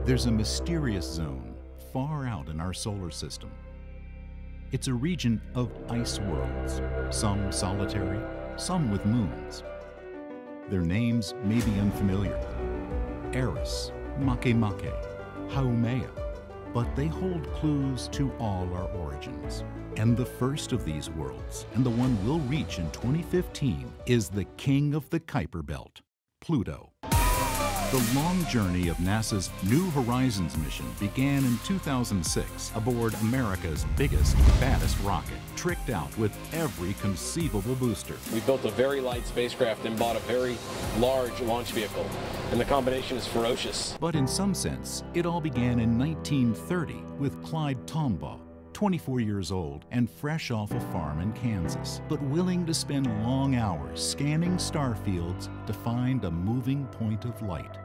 There's a mysterious zone far out in our solar system. It's a region of ice worlds, some solitary, some with moons. Their names may be unfamiliar: Eris, Makemake, Haumea, but they hold clues to all our origins. And the first of these worlds, and the one we'll reach in 2015, is the king of the Kuiper Belt, Pluto. The long journey of NASA's New Horizons mission began in 2006 aboard America's biggest, baddest rocket, tricked out with every conceivable booster. We built a very light spacecraft and bought a very large launch vehicle, and the combination is ferocious. But in some sense, it all began in 1930 with Clyde Tombaugh, 24 years old and fresh off a farm in Kansas, but willing to spend long hours scanning star fields to find a moving point of light.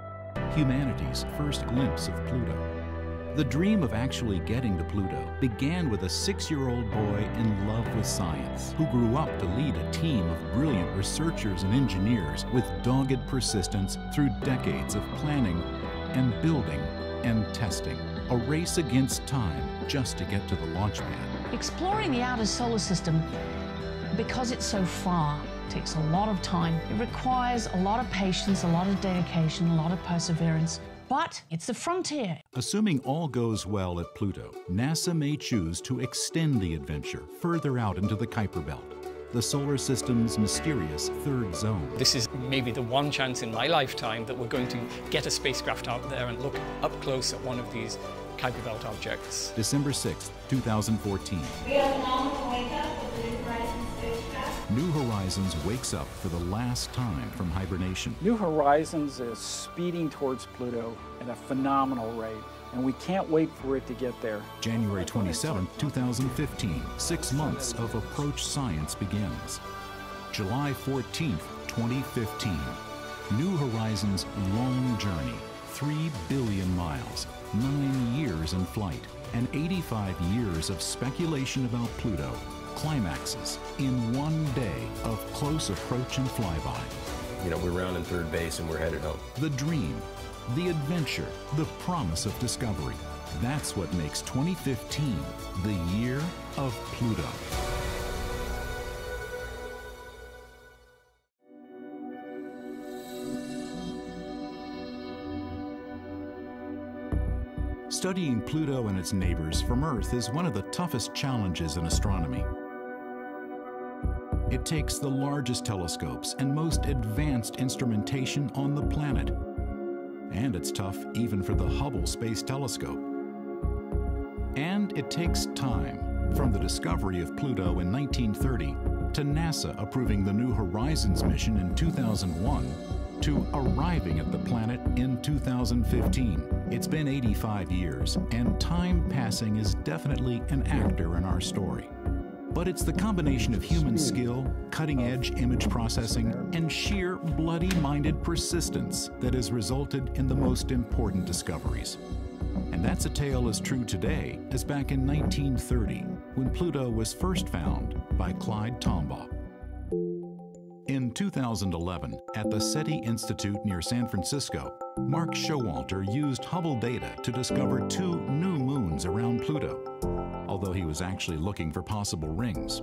Humanity's first glimpse of Pluto. The dream of actually getting to Pluto began with a 6-year-old boy in love with science, who grew up to lead a team of brilliant researchers and engineers with dogged persistence through decades of planning and building and testing. A race against time just to get to the launch pad. Exploring the outer solar system, because it's so far, takes a lot of time. It requires a lot of patience, a lot of dedication, a lot of perseverance, but it's the frontier. Assuming all goes well at Pluto, NASA may choose to extend the adventure further out into the Kuiper Belt, the solar system's mysterious third zone. This is maybe the one chance in my lifetime that we're going to get a spacecraft out there and look up close at one of these Kuiper Belt objects. December 6, 2014. We have a phenomenal wake-up with the New Horizons spacecraft. New Horizons wakes up for the last time from hibernation. New Horizons is speeding towards Pluto at a phenomenal rate, and we can't wait for it to get there. January 27, 2015, 6 months of approach science begins. July 14, 2015, New Horizons' long journey, 3 billion miles, 9 years in flight, and 85 years of speculation about Pluto, climaxes in one day of close approach and flyby. You know, we're rounding third base and we're headed home. The dream, the adventure, the promise of discovery. That's what makes 2015 the year of Pluto. Studying Pluto and its neighbors from Earth is one of the toughest challenges in astronomy. It takes the largest telescopes and most advanced instrumentation on the planet. And it's tough even for the Hubble Space Telescope. And it takes time, from the discovery of Pluto in 1930 to NASA approving the New Horizons mission in 2001 to arriving at the planet in 2015. It's been 85 years, and time passing is definitely an actor in our story. But it's the combination of human skill, cutting-edge image processing, and sheer bloody-minded persistence that has resulted in the most important discoveries. And that's a tale as true today as back in 1930, when Pluto was first found by Clyde Tombaugh. In 2011, at the SETI Institute near San Francisco, Mark Showalter used Hubble data to discover 2 new moons around Pluto, although he was actually looking for possible rings.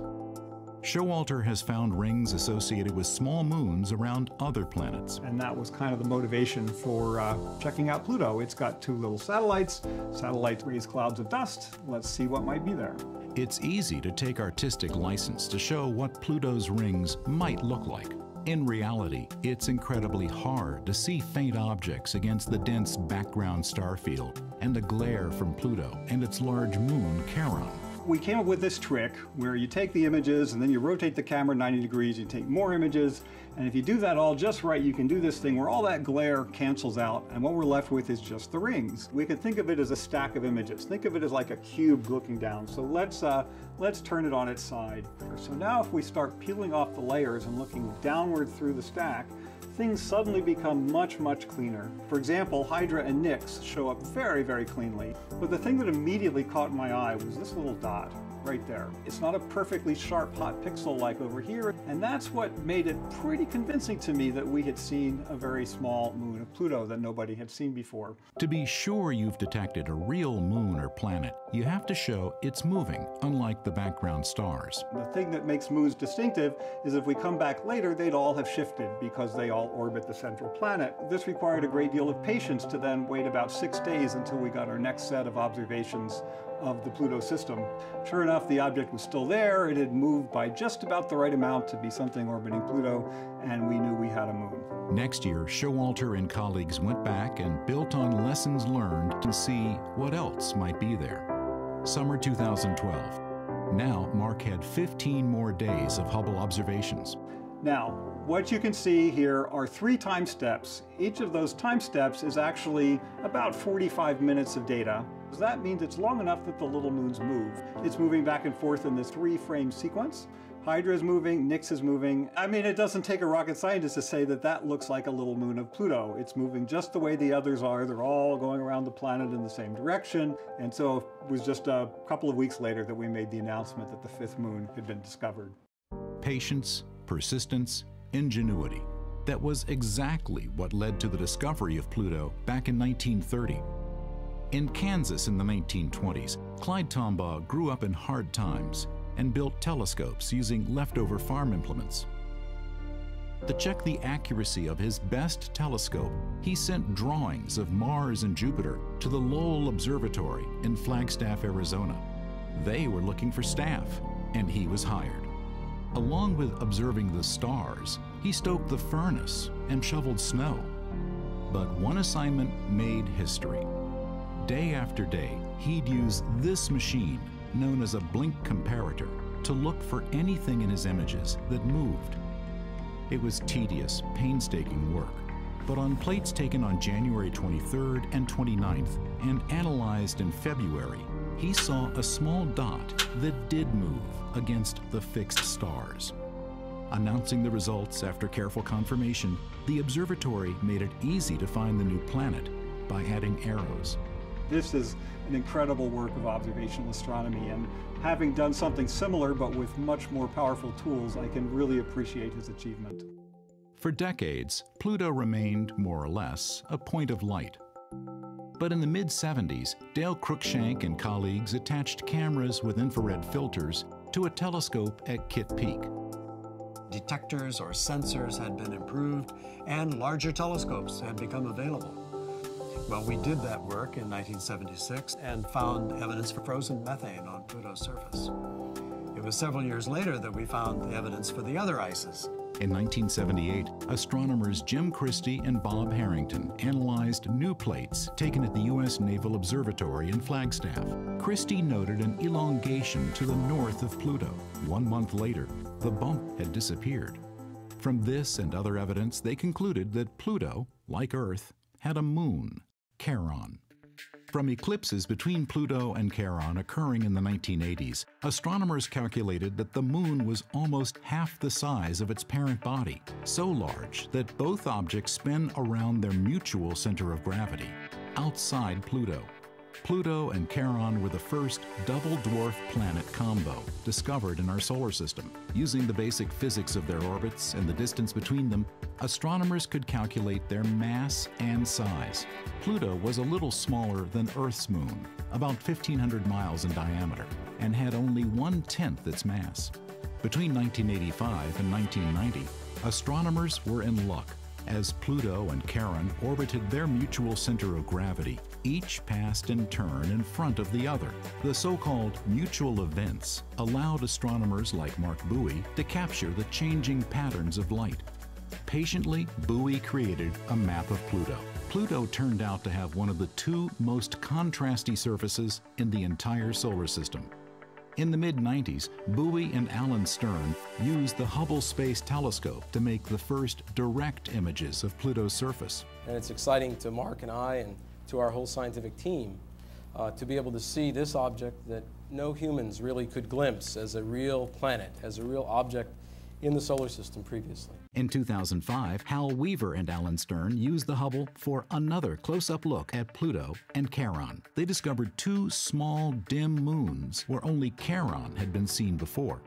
Showalter has found rings associated with small moons around other planets. And that was kind of the motivation for checking out Pluto. It's got 2 little satellites. Satellites raise clouds of dust. Let's see what might be there. It's easy to take artistic license to show what Pluto's rings might look like. In reality, it's incredibly hard to see faint objects against the dense background star field and the glare from Pluto and its large moon, Charon. We came up with this trick where you take the images and then you rotate the camera 90 degrees, you take more images, and if you do that all just right, you can do this thing where all that glare cancels out, and what we're left with is just the rings. We can think of it as a stack of images. Think of it as like a cube looking down. So let's turn it on its side. So now if we start peeling off the layers and looking downward through the stack, things suddenly become much, much cleaner. For example, Hydra and Nix show up very, very cleanly. But the thing that immediately caught my eye was this little dot. right there. It's not a perfectly sharp hot pixel like over here, and that's what made it pretty convincing to me that we had seen a very small moon of Pluto that nobody had seen before. To be sure you've detected a real moon or planet, you have to show it's moving, unlike the background stars. The thing that makes moons distinctive is if we come back later, they'd all have shifted because they all orbit the central planet. This required a great deal of patience to then wait about 6 days until we got our next set of observations of the Pluto system. Sure enough, the object was still there. It had moved by just about the right amount to be something orbiting Pluto, and we knew we had a moon. Next year, Showalter and colleagues went back and built on lessons learned to see what else might be there. Summer 2012. Now, Mark had 15 more days of Hubble observations. Now, what you can see here are 3 time steps. Each of those time steps is actually about 45 minutes of data. That means it's long enough that the little moons move. It's moving back and forth in this 3-frame sequence. Hydra is moving, Nix is moving. I mean, it doesn't take a rocket scientist to say that that looks like a little moon of Pluto. It's moving just the way the others are. They're all going around the planet in the same direction. And so it was just a couple of weeks later that we made the announcement that the 5th moon had been discovered. Patience, persistence, ingenuity. That was exactly what led to the discovery of Pluto back in 1930. In Kansas in the 1920s, Clyde Tombaugh grew up in hard times and built telescopes using leftover farm implements. To check the accuracy of his best telescope, he sent drawings of Mars and Jupiter to the Lowell Observatory in Flagstaff, Arizona. They were looking for staff, and he was hired. Along with observing the stars, he stoked the furnace and shoveled snow. But one assignment made history. Day after day, he'd use this machine, known as a blink comparator, to look for anything in his images that moved. It was tedious, painstaking work, but on plates taken on January 23rd and 29th and analyzed in February, he saw a small dot that did move against the fixed stars. Announcing the results after careful confirmation, the observatory made it easy to find the new planet by adding arrows. This is an incredible work of observational astronomy, and having done something similar but with much more powerful tools, I can really appreciate his achievement. For decades, Pluto remained, more or less, a point of light. But in the mid-70s, Dale Cruikshank and colleagues attached cameras with infrared filters to a telescope at Kitt Peak. Detectors or sensors had been improved, and larger telescopes had become available. Well, we did that work in 1976 and found evidence for frozen methane on Pluto's surface. It was several years later that we found the evidence for the other ices. In 1978, astronomers Jim Christie and Bob Harrington analyzed new plates taken at the U.S. Naval Observatory in Flagstaff. Christie noted an elongation to the north of Pluto. 1 month later, the bump had disappeared. From this and other evidence, they concluded that Pluto, like Earth, had a moon, Charon. From eclipses between Pluto and Charon occurring in the 1980s, astronomers calculated that the moon was almost half the size of its parent body, so large that both objects spin around their mutual center of gravity, outside Pluto. Pluto and Charon were the first double dwarf planet combo discovered in our solar system. Using the basic physics of their orbits and the distance between them, astronomers could calculate their mass and size. Pluto was a little smaller than Earth's moon, about 1,500 miles in diameter, and had only 1/10 its mass. Between 1985 and 1990, astronomers were in luck. As Pluto and Charon orbited their mutual center of gravity, each passed in turn in front of the other. The so-called mutual events allowed astronomers like Mark Bowie to capture the changing patterns of light. Patiently, Bowie created a map of Pluto. Pluto turned out to have one of the 2 most contrasty surfaces in the entire solar system. In the mid-90s, Bowie and Alan Stern used the Hubble Space Telescope to make the first direct images of Pluto's surface. And it's exciting to Mark and I and to our whole scientific team to be able to see this object that no humans really could glimpse as a real planet, as a real object in the solar system previously. In 2005, Hal Weaver and Alan Stern used the Hubble for another close-up look at Pluto and Charon. They discovered two small, dim moons where only Charon had been seen before.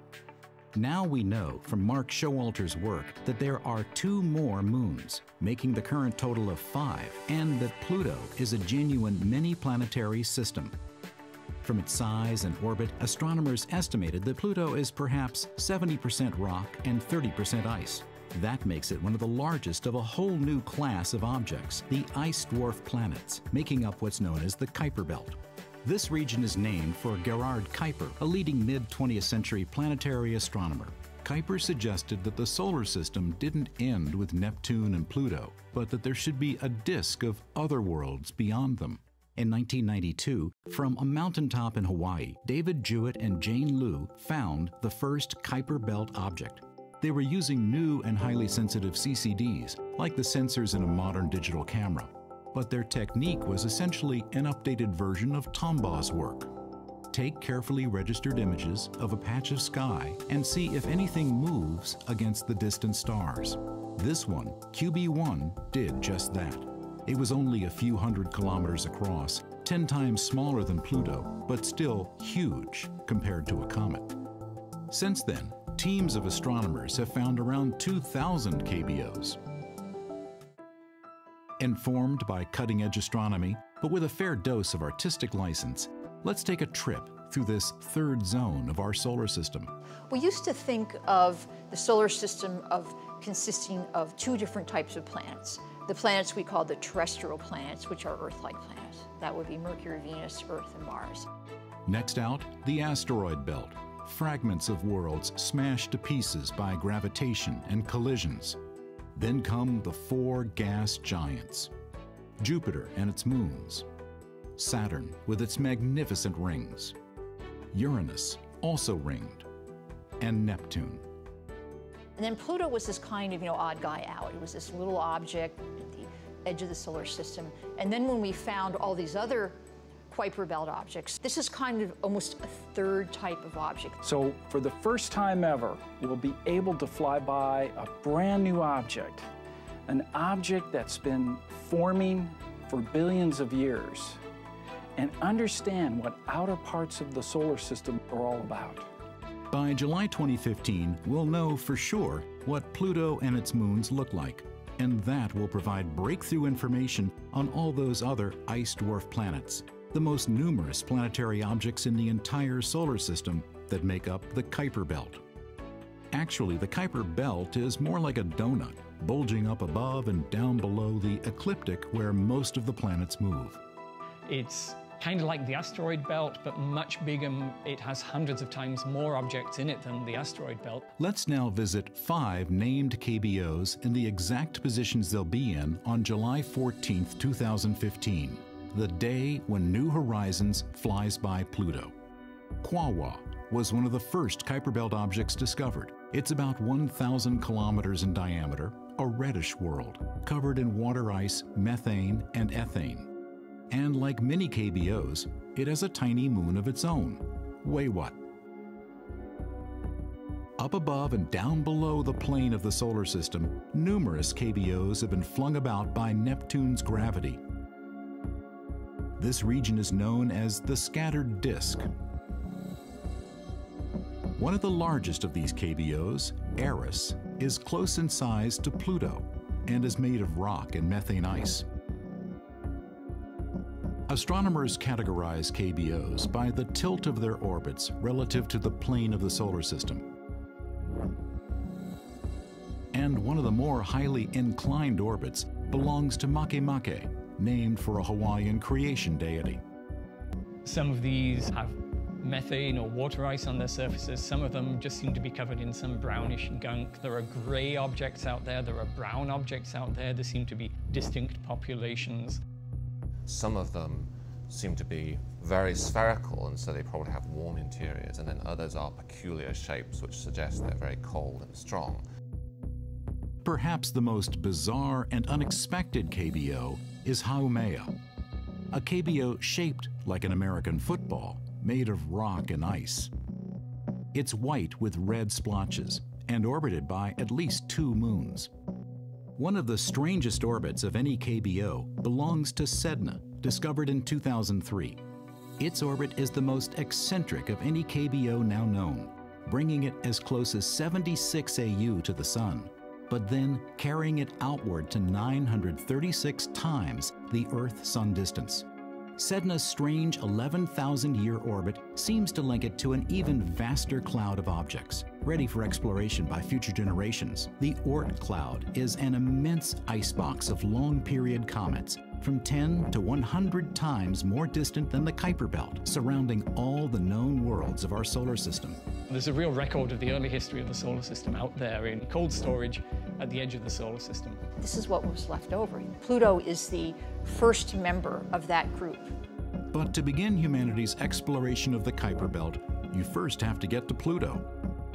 Now we know from Mark Showalter's work that there are two more moons, making the current total of 5, and that Pluto is a genuine many-planetary system. From its size and orbit, astronomers estimated that Pluto is perhaps 70% rock and 30% ice. That makes it one of the largest of a whole new class of objects, the ice dwarf planets, making up what's known as the Kuiper Belt. This region is named for Gerhard Kuiper, a leading mid-20th century planetary astronomer. Kuiper suggested that the solar system didn't end with Neptune and Pluto, but that there should be a disk of other worlds beyond them. In 1992, from a mountaintop in Hawaii, David Jewett and Jane Liu found the first Kuiper Belt object. They were using new and highly sensitive CCDs, like the sensors in a modern digital camera. But their technique was essentially an updated version of Tombaugh's work. Take carefully registered images of a patch of sky and see if anything moves against the distant stars. This one, QB1, did just that. It was only a few hundred kilometers across, 10 times smaller than Pluto, but still huge compared to a comet. Since then, teams of astronomers have found around 2,000 KBOs. Informed by cutting-edge astronomy, but with a fair dose of artistic license, let's take a trip through this third zone of our solar system. We used to think of the solar system consisting of two different types of planets. The planets we call the terrestrial planets, which are Earth-like planets. That would be Mercury, Venus, Earth, and Mars. Next out, the asteroid belt. Fragments of worlds smashed to pieces by gravitation and collisions. Then come the 4 gas giants. Jupiter and its moons. Saturn with its magnificent rings. Uranus, also ringed. And Neptune. And then Pluto was this kind of, odd guy out. It was this little object at the edge of the solar system. And then when we found all these other Kuiper Belt objects, this is kind of almost a third type of object. So for the first time ever, we'll be able to fly by a brand new object, an object that's been forming for billions of years, and understand what outer parts of the solar system are all about. By July 2015, we'll know for sure what Pluto and its moons look like, and that will provide breakthrough information on all those other ice dwarf planets, the most numerous planetary objects in the entire solar system that make up the Kuiper Belt. Actually, the Kuiper Belt is more like a donut, bulging up above and down below the ecliptic where most of the planets move. It's kind of like the asteroid belt, but much bigger. It has hundreds of times more objects in it than the asteroid belt. Let's now visit 5 named KBOs in the exact positions they'll be in on July 14th, 2015, the day when New Horizons flies by Pluto. Quawa was one of the first Kuiper Belt objects discovered. It's about 1,000 kilometers in diameter, a reddish world, covered in water ice, methane, and ethane. And like many KBOs, it has a tiny moon of its own, Waywa. Up above and down below the plane of the solar system, numerous KBOs have been flung about by Neptune's gravity. This region is known as the scattered disk. One of the largest of these KBOs, Eris, is close in size to Pluto and is made of rock and methane ice. Astronomers categorize KBOs by the tilt of their orbits relative to the plane of the solar system. And one of the more highly inclined orbits belongs to Makemake, named for a Hawaiian creation deity. Some of these have methane or water ice on their surfaces. Some of them just seem to be covered in some brownish gunk. There are gray objects out there. There are brown objects out there. There seem to be distinct populations. Some of them seem to be very spherical, and so they probably have warm interiors, and then others are peculiar shapes which suggest they're very cold and strong. Perhaps the most bizarre and unexpected KBO is Haumea, a KBO shaped like an American football, made of rock and ice. It's white with red splotches, and orbited by at least 2 moons. One of the strangest orbits of any KBO belongs to Sedna, discovered in 2003. Its orbit is the most eccentric of any KBO now known, bringing it as close as 76 AU to the Sun, but then carrying it outward to 936 times the Earth-Sun distance. Sedna's strange 11,000-year orbit seems to link it to an even vaster cloud of objects, ready for exploration by future generations. The Oort cloud is an immense icebox of long-period comets, from 10 to 100 times more distant than the Kuiper Belt, surrounding all the known worlds of our solar system. There's a real record of the early history of the solar system out there in cold storage at the edge of the solar system. This is what was left over. Pluto is the first member of that group. But to begin humanity's exploration of the Kuiper Belt, you first have to get to Pluto.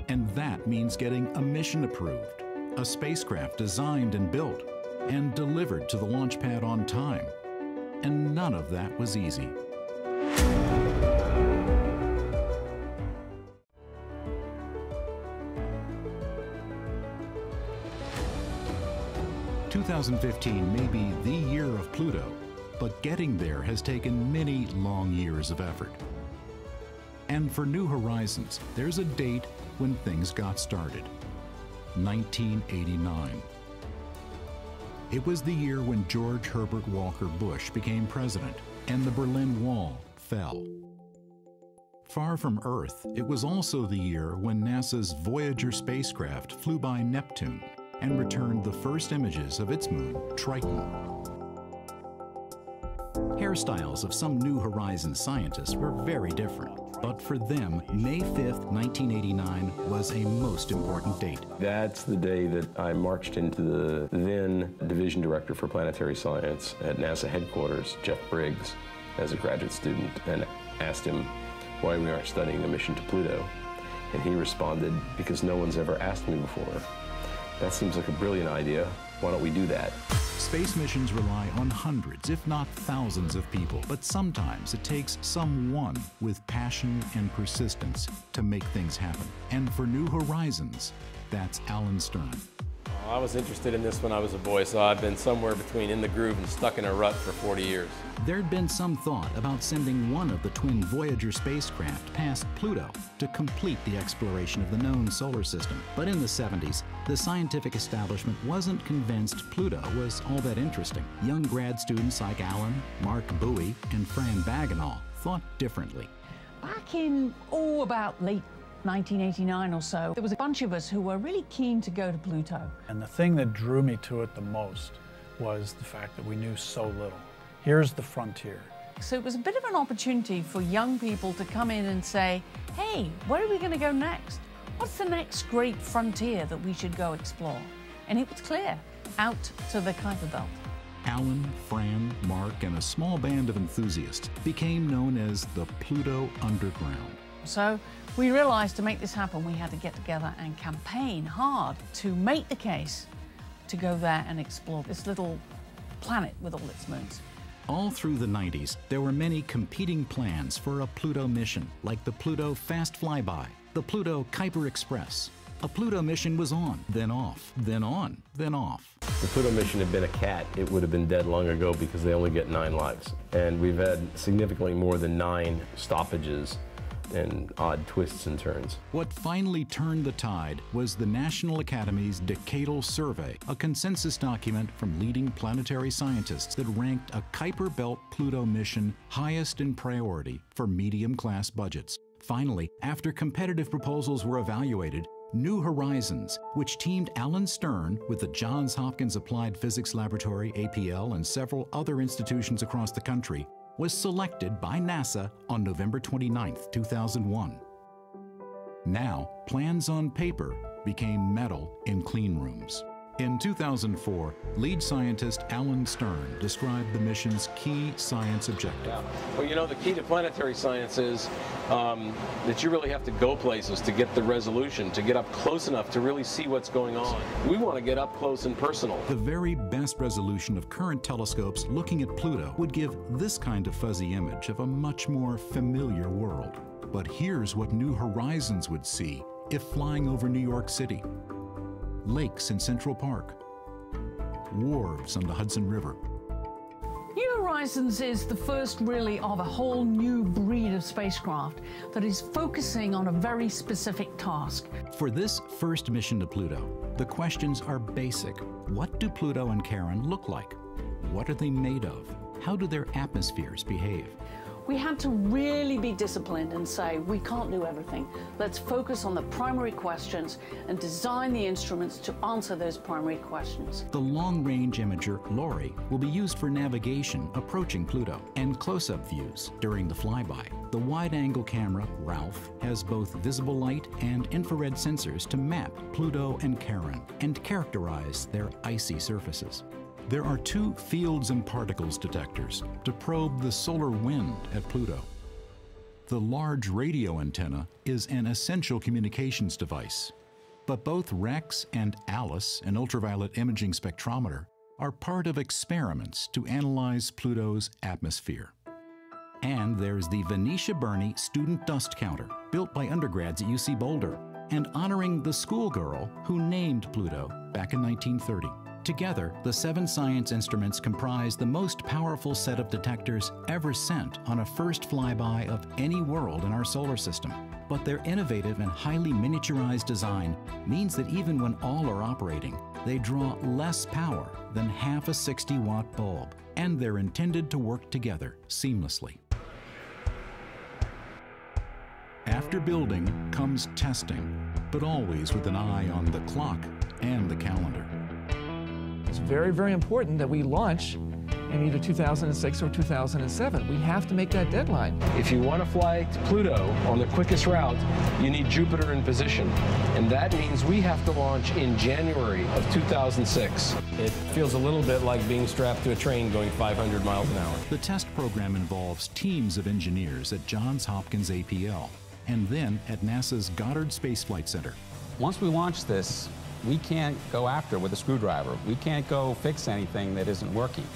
And that means getting a mission approved, a spacecraft designed and built, and delivered to the launch pad on time. And none of that was easy. "2015 may be the year of Pluto, but getting there has taken many long years of effort. And for New Horizons, there's a date when things got started: 1989. It was the year when George Herbert Walker Bush became president and the Berlin Wall fell. Far from Earth, it was also the year when NASA's Voyager spacecraft flew by Neptune and returned the first images of its moon, Triton. Hairstyles of some New Horizons scientists were very different, but for them, May 5th, 1989 was a most important date. That's the day that I marched into the then Division Director for Planetary Science at NASA headquarters, Jeff Briggs, as a graduate student, and asked him why we aren't studying a mission to Pluto. And he responded, "Because no one's ever asked me before. That seems like a brilliant idea. Why don't we do that?" Space missions rely on hundreds, if not thousands of people, but sometimes it takes someone with passion and persistence to make things happen. And for New Horizons, that's Alan Stern. I was interested in this when I was a boy, so I've been somewhere between in the groove and stuck in a rut for 40 years. There'd been some thought about sending one of the twin Voyager spacecraft past Pluto to complete the exploration of the known solar system. But in the 70s, the scientific establishment wasn't convinced Pluto was all that interesting. Young grad students like Alan, Mark Bowie, and Fran Bagenal thought differently. Back in, about late 1989 or so, there was a bunch of us who were really keen to go to Pluto. And the thing that drew me to it the most was the fact that we knew so little. Here's the frontier. So it was a bit of an opportunity for young people to come in and say, hey, where are we going to go next? What's the next great frontier that we should go explore? And it was clear, out to the Kuiper Belt. Alan, Fran, Mark, and a small band of enthusiasts became known as the Pluto Underground. So we realized to make this happen, we had to get together and campaign hard to make the case to go there and explore this little planet with all its moons. All through the 90s, there were many competing plans for a Pluto mission, like the Pluto Fast Flyby, the Pluto Kuiper Express. A Pluto mission was on, then off, then on, then off. If the Pluto mission had been a cat, it would have been dead long ago because they only get 9 lives. And we've had significantly more than 9 stoppages and odd twists and turns. What finally turned the tide was the National Academy's Decadal Survey, a consensus document from leading planetary scientists that ranked a Kuiper Belt Pluto mission highest in priority for medium-class budgets. Finally, after competitive proposals were evaluated, New Horizons, which teamed Alan Stern with the Johns Hopkins Applied Physics Laboratory, APL, and several other institutions across the country, was selected by NASA on November 29, 2001. Now, plans on paper became metal in clean rooms. In 2004, lead scientist Alan Stern described the mission's key science objective. Well, you know, the key to planetary science is that you really have to go places to get the resolution, to get up close enough to really see what's going on. We want to get up close and personal. The very best resolution of current telescopes looking at Pluto would give this kind of fuzzy image of a much more familiar world. But here's what New Horizons would see if flying over New York City, lakes in Central Park, wharves on the Hudson River. New Horizons is the first really of a whole new breed of spacecraft that is focusing on a very specific task. For this first mission to Pluto, the questions are basic. What do Pluto and Charon look like? What are they made of? How do their atmospheres behave? We had to really be disciplined and say, we can't do everything. Let's focus on the primary questions and design the instruments to answer those primary questions. The long-range imager, LORRI, will be used for navigation approaching Pluto and close-up views during the flyby. The wide-angle camera, RALPH, has both visible light and infrared sensors to map Pluto and Charon and characterize their icy surfaces. There are 2 fields and particles detectors to probe the solar wind at Pluto. The large radio antenna is an essential communications device, but both REX and ALICE, an ultraviolet imaging spectrometer, are part of experiments to analyze Pluto's atmosphere. And there's the Venetia Burney Student Dust Counter, built by undergrads at UC Boulder, and honoring the schoolgirl who named Pluto back in 1930. Together, the 7 science instruments comprise the most powerful set of detectors ever sent on a first flyby of any world in our solar system. But their innovative and highly miniaturized design means that even when all are operating, they draw less power than half a 60-watt bulb, and they're intended to work together seamlessly. After building comes testing, but always with an eye on the clock and the calendar. It's very, very important that we launch in either 2006 or 2007. We have to make that deadline. If you want to fly to Pluto on the quickest route, you need Jupiter in position. And that means we have to launch in January of 2006. It feels a little bit like being strapped to a train going 500 miles an hour. The test program involves teams of engineers at Johns Hopkins APL and then at NASA's Goddard Space Flight Center. Once we launch this, we can't go after it with a screwdriver. We can't go fix anything that isn't working.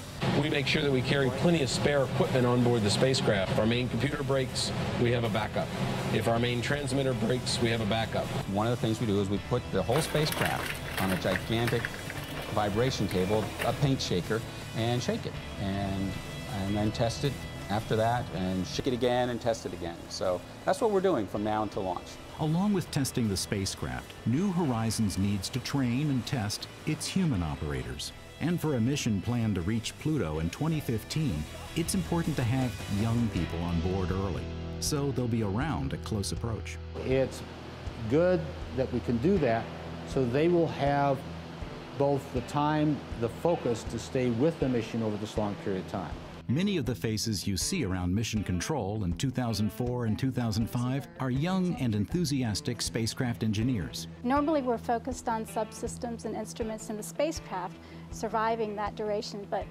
We make sure that we carry plenty of spare equipment on board the spacecraft. If our main computer breaks, we have a backup. If our main transmitter breaks, we have a backup. One of the things we do is we put the whole spacecraft on a gigantic vibration table, a paint shaker, and shake it. And then test it after that, and shake it again and test it again. So that's what we're doing from now until launch. Along with testing the spacecraft, New Horizons needs to train and test its human operators. And for a mission planned to reach Pluto in 2015, it's important to have young people on board early, so they'll be around at close approach. It's good that we can do that, so they will have both the time, the focus to stay with the mission over this long period of time. Many of the faces you see around Mission Control in 2004 and 2005 are young and enthusiastic spacecraft engineers. Normally we're focused on subsystems and instruments in the spacecraft surviving that duration, but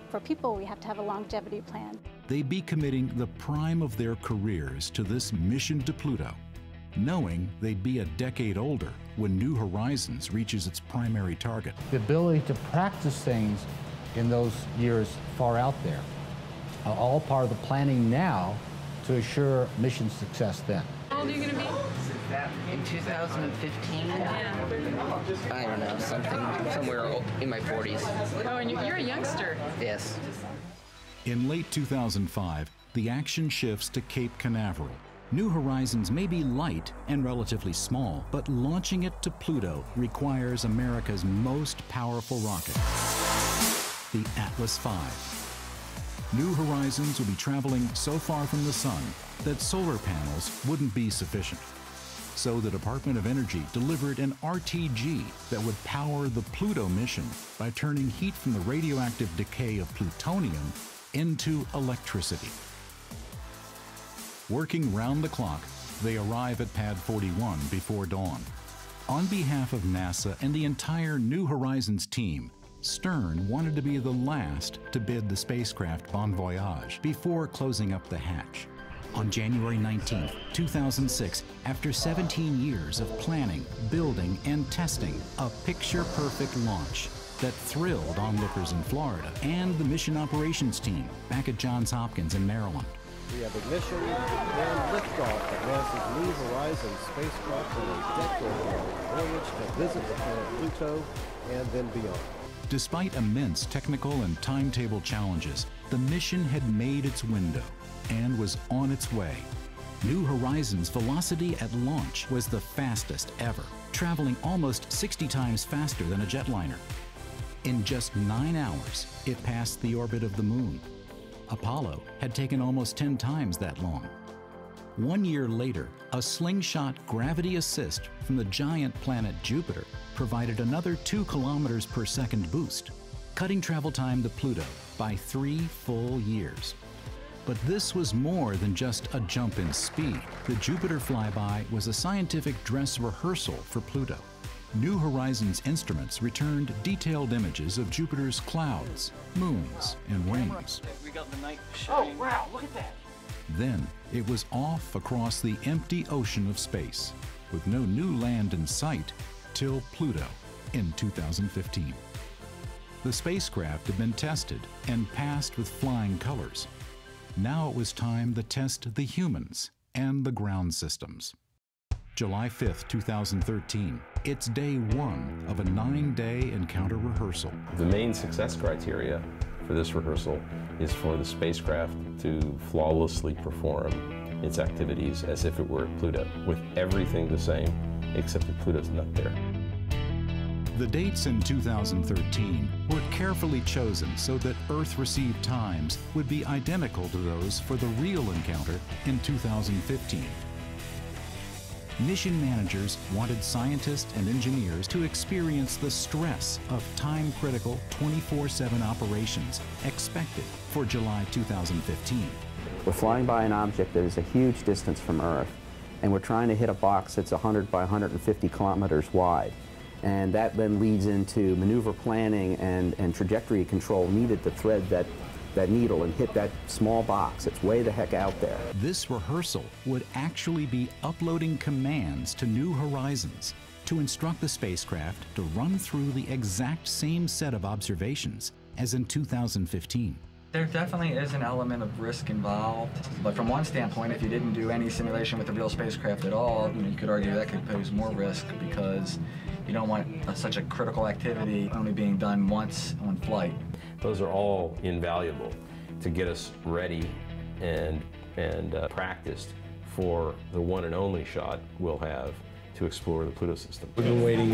for people we have to have a longevity plan. They'd be committing the prime of their careers to this mission to Pluto, knowing they'd be a decade older when New Horizons reaches its primary target. The ability to practice things in those years far out there are all part of the planning now to assure mission success then. How old are you going to be? In 2015? I don't know, somewhere in my 40s. Oh, and you're a youngster. Yes. In late 2005, the action shifts to Cape Canaveral. New Horizons may be light and relatively small, but launching it to Pluto requires America's most powerful rocket, the Atlas V. New Horizons will be traveling so far from the sun that solar panels wouldn't be sufficient. So the Department of Energy delivered an RTG that would power the Pluto mission by turning heat from the radioactive decay of plutonium into electricity. Working round the clock, they arrive at Pad 41 before dawn. On behalf of NASA and the entire New Horizons team, Stern wanted to be the last to bid the spacecraft bon voyage before closing up the hatch. On January 19, 2006, after 17 years of planning, building, and testing, a picture-perfect launch that thrilled onlookers in Florida and the mission operations team back at Johns Hopkins in Maryland. We have ignition and liftoff of NASA's New Horizons spacecraft on a decade-long voyage to visit the planet Pluto and then beyond. Despite immense technical and timetable challenges, the mission had made its window and was on its way. New Horizons' velocity at launch was the fastest ever, traveling almost 60 times faster than a jetliner. In just 9 hours, it passed the orbit of the Moon. Apollo had taken almost 10 times that long. 1 year later, a slingshot gravity assist from the giant planet Jupiter provided another 2 kilometers per second boost, cutting travel time to Pluto by 3 full years. But this was more than just a jump in speed. The Jupiter flyby was a scientific dress rehearsal for Pluto. New Horizons instruments returned detailed images of Jupiter's clouds, moons, and rings. We got the night shine. Oh, wow, look at that. Then it was off across the empty ocean of space, with no new land in sight till Pluto in 2015. The spacecraft had been tested and passed with flying colors. Now it was time to test the humans and the ground systems. July 5th, 2013, it's day 1 of a 9-day encounter rehearsal. The main success criteria for this rehearsal is for the spacecraft to flawlessly perform its activities as if it were at Pluto, with everything the same, except that Pluto's not there. The dates in 2013 were carefully chosen so that Earth-received times would be identical to those for the real encounter in 2015. Mission managers wanted scientists and engineers to experience the stress of time-critical 24/7 operations expected for July 2015. We're flying by an object that is a huge distance from Earth, and we're trying to hit a box that's 100 by 150 kilometers wide. And that then leads into maneuver planning and trajectory control needed to thread that needle and hit that small box. It's way the heck out there. This rehearsal would actually be uploading commands to New Horizons to instruct the spacecraft to run through the exact same set of observations as in 2015. There definitely is an element of risk involved, but from one standpoint, if you didn't do any simulation with the real spacecraft at all, you could argue that could pose more risk because you don't want such a critical activity only being done once on flight. Those are all invaluable to get us ready and practiced for the one and only shot we'll have to explore the Pluto system. We've been waiting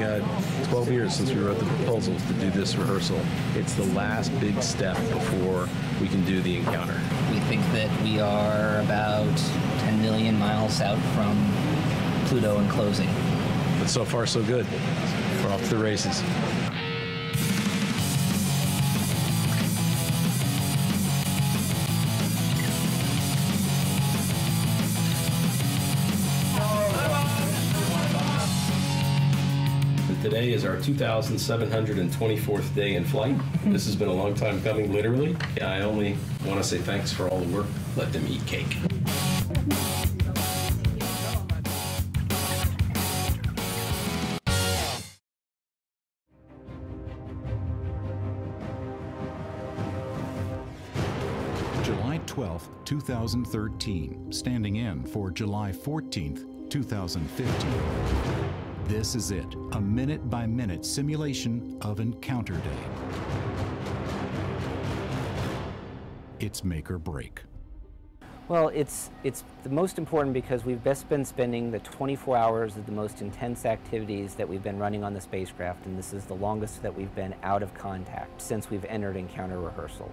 12 years since we wrote the proposals to do this rehearsal. It's the last big step before we can do the encounter. We think that we are about 10 million miles out from Pluto and closing. But so far, so good. We're off to the races. Today is our 2,724th day in flight. This has been a long time coming, literally. I only want to say thanks for all the work. Let them eat cake. July 12th, 2013, standing in for July 14th, 2015. This is it, a minute-by-minute simulation of Encounter Day. It's make or break. Well, it's the most important because we've best been spending the 24 hours of the most intense activities that we've been running on the spacecraft, and this is the longest that we've been out of contact since we've entered encounter rehearsal.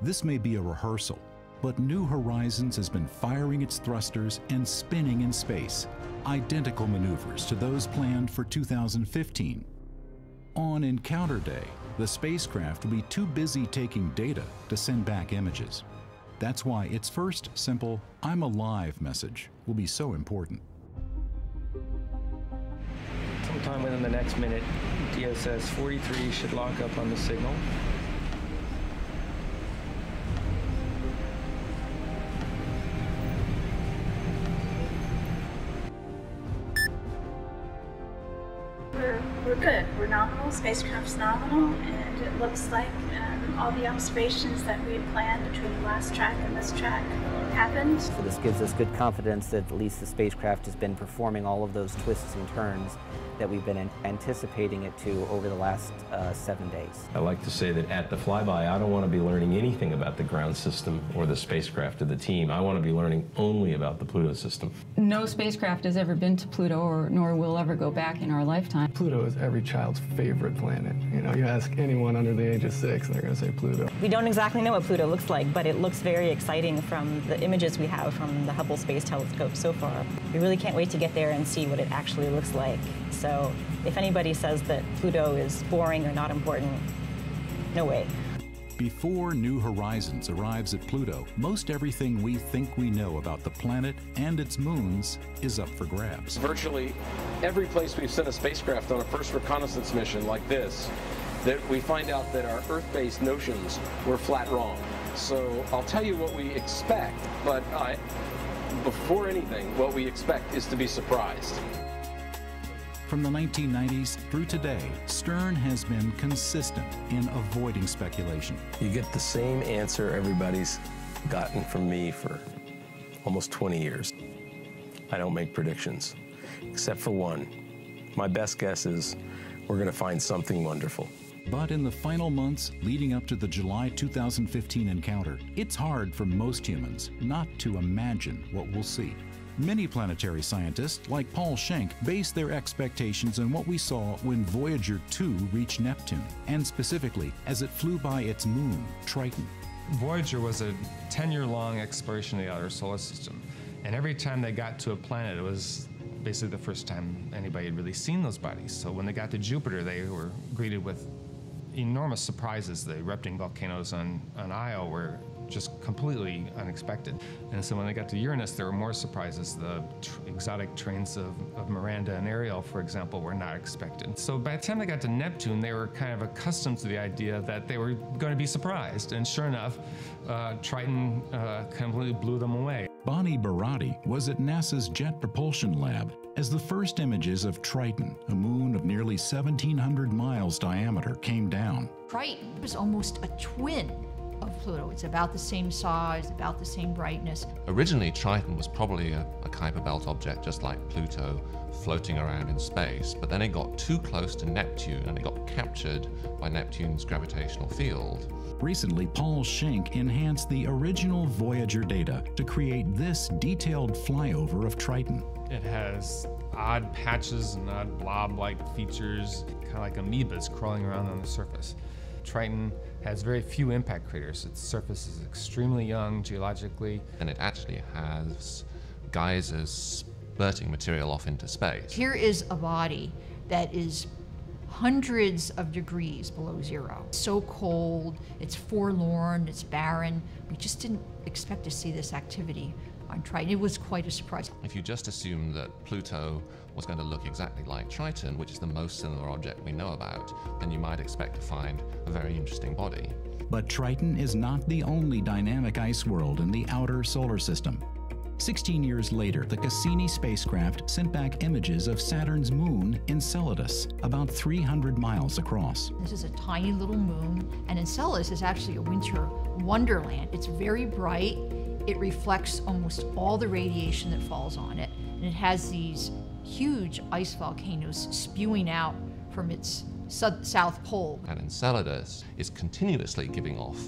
This may be a rehearsal, but New Horizons has been firing its thrusters and spinning in space, identical maneuvers to those planned for 2015. On Encounter Day, the spacecraft will be too busy taking data to send back images. That's why its first simple "I'm alive" message will be so important. Sometime within the next minute, DSS 43 should lock up on the signal. We're good. We're nominal. Spacecraft's nominal, and it looks like all the observations that we had planned between the last track and this track happened. So this gives us good confidence that at least the spacecraft has been performing all of those twists and turns that we've been anticipating it to over the last 7 days. I like to say that at the flyby, I don't want to be learning anything about the ground system or the spacecraft or the team. I want to be learning only about the Pluto system. No spacecraft has ever been to Pluto, nor will ever go back in our lifetime. Pluto is every child's favorite planet. You know, you ask anyone under the age of 6, and they're going to say Pluto. We don't exactly know what Pluto looks like, but it looks very exciting from the images we have from the Hubble Space Telescope so far. We really can't wait to get there and see what it actually looks like. So if anybody says that Pluto is boring or not important, no way. Before New Horizons arrives at Pluto, most everything we think we know about the planet and its moons is up for grabs. Virtually every place we've sent a spacecraft on a first reconnaissance mission like this, that we find out that our Earth-based notions were flat wrong. So I'll tell you what we expect, but before anything, what we expect is to be surprised. From the 1990s through today, Stern has been consistent in avoiding speculation. You get the same answer everybody's gotten from me for almost 20 years. I don't make predictions, except for one. My best guess is we're going to find something wonderful. But in the final months leading up to the July 2015 encounter, it's hard for most humans not to imagine what we'll see. Many planetary scientists, like Paul Schenck, base their expectations on what we saw when Voyager 2 reached Neptune, and specifically as it flew by its moon, Triton. Voyager was a 10-year-long exploration of the outer solar system, and every time they got to a planet, it was basically the first time anybody had really seen those bodies. So when they got to Jupiter, they were greeted with enormous surprises. The erupting volcanoes on Io were just completely unexpected. And so when they got to Uranus, there were more surprises. The exotic trains of Miranda and Ariel, for example, were not expected. So by the time they got to Neptune, they were kind of accustomed to the idea that they were going to be surprised. And sure enough, Triton completely blew them away. Bonnie Barati was at NASA's Jet Propulsion Lab as the first images of Triton, a moon of nearly 1,700 miles diameter, came down. Triton was almost a twin of Pluto. It's about the same size, about the same brightness. Originally, Triton was probably a Kuiper Belt object, just like Pluto, floating around in space, but then it got too close to Neptune and it got captured by Neptune's gravitational field. Recently, Paul Schenck enhanced the original Voyager data to create this detailed flyover of Triton. It has odd patches and odd blob-like features, kind of like amoebas crawling around on the surface. Triton has very few impact craters. Its surface is extremely young geologically. And it actually has geysers spurting material off into space. Here is a body that is hundreds of degrees below zero. So cold, it's forlorn, it's barren. We just didn't expect to see this activity on Triton. It was quite a surprise. If you just assume that Pluto was going to look exactly like Triton, which is the most similar object we know about, then you might expect to find a very interesting body. But Triton is not the only dynamic ice world in the outer solar system. 16 years later, the Cassini spacecraft sent back images of Saturn's moon, Enceladus, about 300 miles across. This is a tiny little moon, and Enceladus is actually a winter wonderland. It's very bright. It reflects almost all the radiation that falls on it, and it has these huge ice volcanoes spewing out from its south pole. And Enceladus is continuously giving off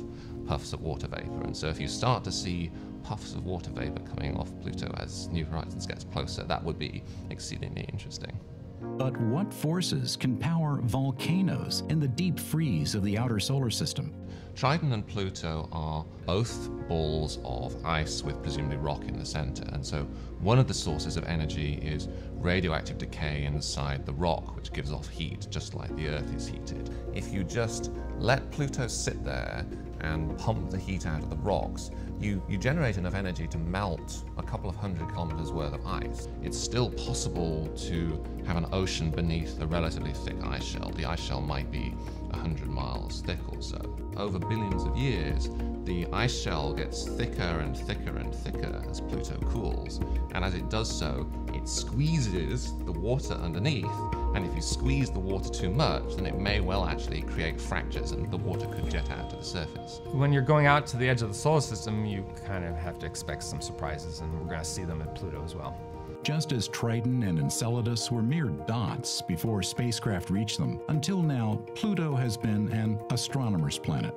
puffs of water vapor, and so if you start to see puffs of water vapor coming off Pluto as New Horizons gets closer, that would be exceedingly interesting. But what forces can power volcanoes in the deep freeze of the outer solar system? Triton and Pluto are both balls of ice with presumably rock in the center, and so one of the sources of energy is radioactive decay inside the rock, which gives off heat, just like the Earth is heated. If you just let Pluto sit there and pump the heat out of the rocks, you generate enough energy to melt a couple of 100 kilometers worth of ice. It's still possible to have an ocean beneath a relatively thick ice shell. The ice shell might be 100 miles thick or so. Over billions of years, the ice shell gets thicker and thicker and thicker as Pluto cools, and as it does so, it squeezes the water underneath And if you squeeze the water too much, then it may well actually create fractures and the water could jet out to the surface. When you're going out to the edge of the solar system, you kind of have to expect some surprises, and we're going to see them at Pluto as well. Just as Triton and Enceladus were mere dots before spacecraft reached them, until now, Pluto has been an astronomer's planet.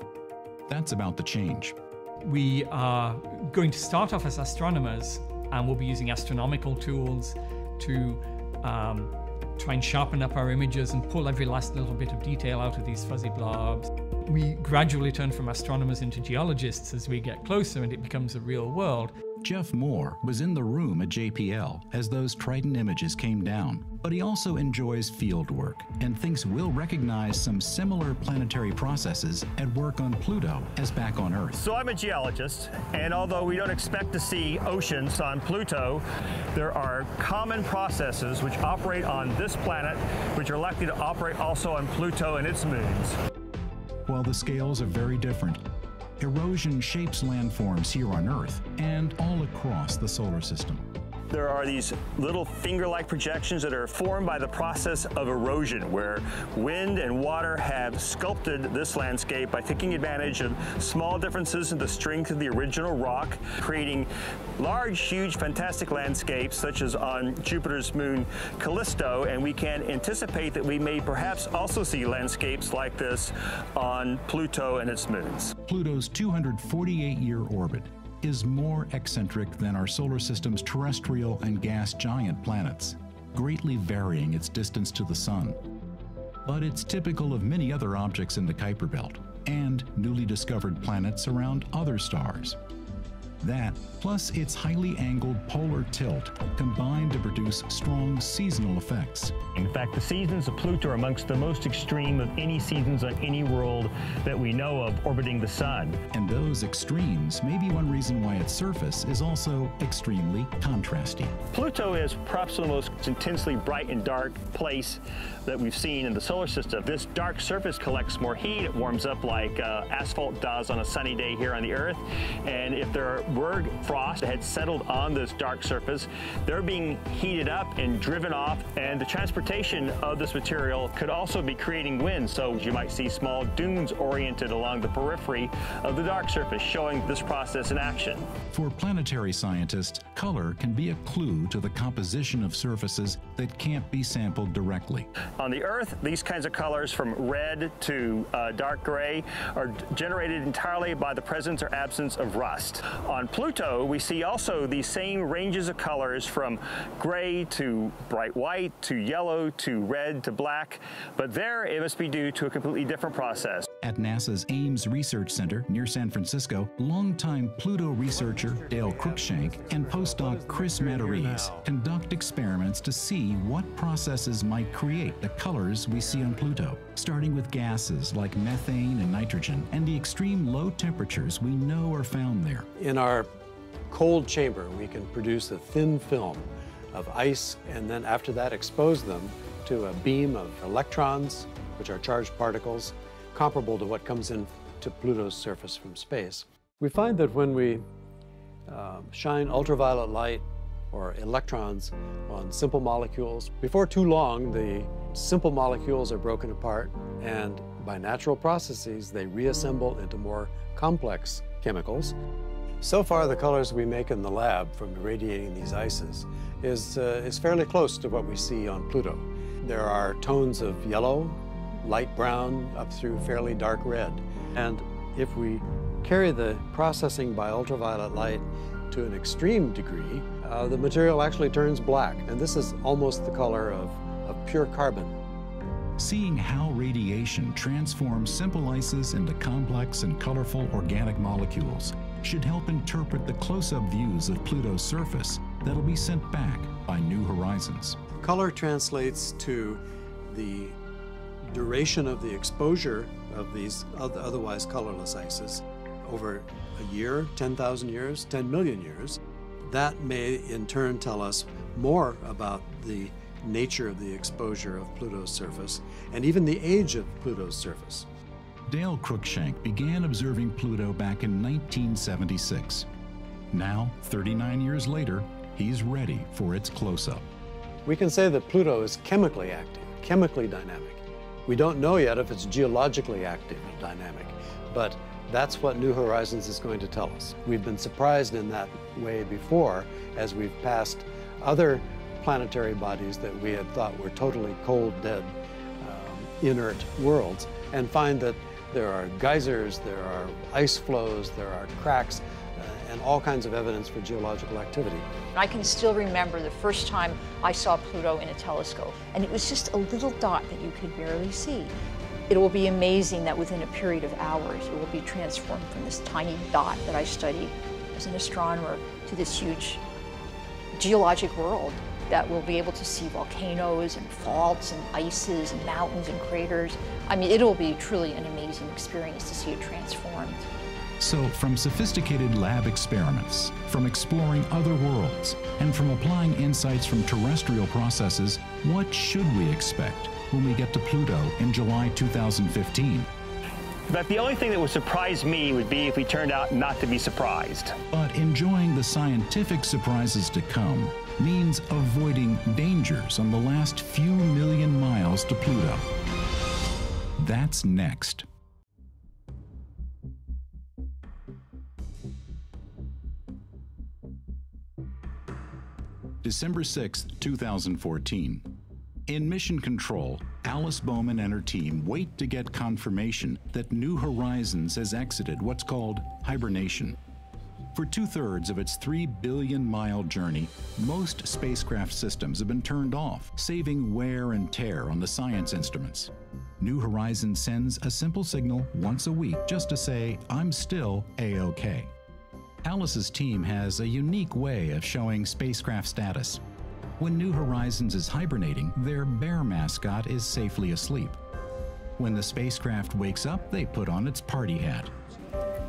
That's about to change. We are going to start off as astronomers, and we'll be using astronomical tools to try and sharpen up our images and pull every last little bit of detail out of these fuzzy blobs. We gradually turn from astronomers into geologists as we get closer and it becomes a real world. Jeff Moore was in the room at JPL as those Triton images came down, but he also enjoys field work and thinks we'll recognize some similar planetary processes at work on Pluto as back on Earth. So I'm a geologist, and although we don't expect to see oceans on Pluto, there are common processes which operate on this planet, which are likely to operate also on Pluto and its moons. While the scales are very different, erosion shapes landforms here on Earth and all across the solar system. There are these little finger-like projections that are formed by the process of erosion, where wind and water have sculpted this landscape by taking advantage of small differences in the strength of the original rock, creating large, huge, fantastic landscapes, such as on Jupiter's moon Callisto, and we can anticipate that we may perhaps also see landscapes like this on Pluto and its moons. Pluto's 248-year orbit is more eccentric than our solar system's terrestrial and gas giant planets, greatly varying its distance to the Sun. But it's typical of many other objects in the Kuiper Belt and newly discovered planets around other stars. That, plus its highly angled polar tilt, combine to produce strong seasonal effects. In fact, the seasons of Pluto are amongst the most extreme of any seasons on any world that we know of orbiting the Sun. And those extremes may be one reason why its surface is also extremely contrasty. Pluto is perhaps the most intensely bright and dark place that we've seen in the solar system. This dark surface collects more heat. It warms up like asphalt does on a sunny day here on the Earth. And if there were frost that had settled on this dark surface, they're being heated up and driven off, and the transportation of this material could also be creating wind. So you might see small dunes oriented along the periphery of the dark surface, showing this process in action. For planetary scientists, color can be a clue to the composition of surfaces that can't be sampled directly. On the Earth, these kinds of colors from red to dark gray are generated entirely by the presence or absence of rust. On Pluto, we see also these same ranges of colors from gray to bright white to yellow to red to black, but there it must be due to a completely different process. At NASA's Ames Research Center near San Francisco, longtime Pluto researcher Dale Cruikshank and postdoc Chris Matarese conduct experiments to see what processes might create the colors we see on Pluto, starting with gases like methane and nitrogen and the extreme low temperatures we know are found there. In our cold chamber, we can produce a thin film of ice and then after that expose them to a beam of electrons, which are charged particles, comparable to what comes in to Pluto's surface from space. We find that when we shine ultraviolet light or electrons on simple molecules, before too long the simple molecules are broken apart and by natural processes they reassemble into more complex chemicals. So far the colors we make in the lab from irradiating these ices is fairly close to what we see on Pluto. There are tones of yellow, light brown, up through fairly dark red. And if we carry the processing by ultraviolet light to an extreme degree, the material actually turns black. And this is almost the color of pure carbon. Seeing how radiation transforms simple ices into complex and colorful organic molecules should help interpret the close-up views of Pluto's surface that'll be sent back by New Horizons. Color translates to the duration of the exposure of these otherwise colorless ices over a year, 10,000 years, 10 million years. That may in turn tell us more about the nature of the exposure of Pluto's surface and even the age of Pluto's surface. Dale Cruikshank began observing Pluto back in 1976. Now, 39 years later, he's ready for its close-up. We can say that Pluto is chemically active. chemically dynamic. We don't know yet if it's geologically active and dynamic, but that's what New Horizons is going to tell us. We've been surprised in that way before as we've passed other planetary bodies that we had thought were totally cold, dead, inert worlds, and find that there are geysers, there are ice flows, there are cracks, and all kinds of evidence for geological activity. I can still remember the first time I saw Pluto in a telescope, and it was just a little dot that you could barely see. It will be amazing that within a period of hours, it will be transformed from this tiny dot that I studied as an astronomer to this huge geologic world that will be able to see volcanoes and faults and ices and mountains and craters. I mean, it'll be truly an amazing experience to see it transformed. So, from sophisticated lab experiments, from exploring other worlds, and from applying insights from terrestrial processes, what should we expect when we get to Pluto in July 2015? But the only thing that would surprise me would be if we turned out not to be surprised. But enjoying the scientific surprises to come means avoiding dangers on the last few million miles to Pluto. That's next. December 6, 2014. In Mission Control, Alice Bowman and her team wait to get confirmation that New Horizons has exited what's called hibernation. For 2/3 of its 3 billion-mile journey, most spacecraft systems have been turned off, saving wear and tear on the science instruments. New Horizons sends a simple signal once a week just to say, I'm still A-OK. Alice's team has a unique way of showing spacecraft status. When New Horizons is hibernating, their bear mascot is safely asleep. When the spacecraft wakes up, they put on its party hat.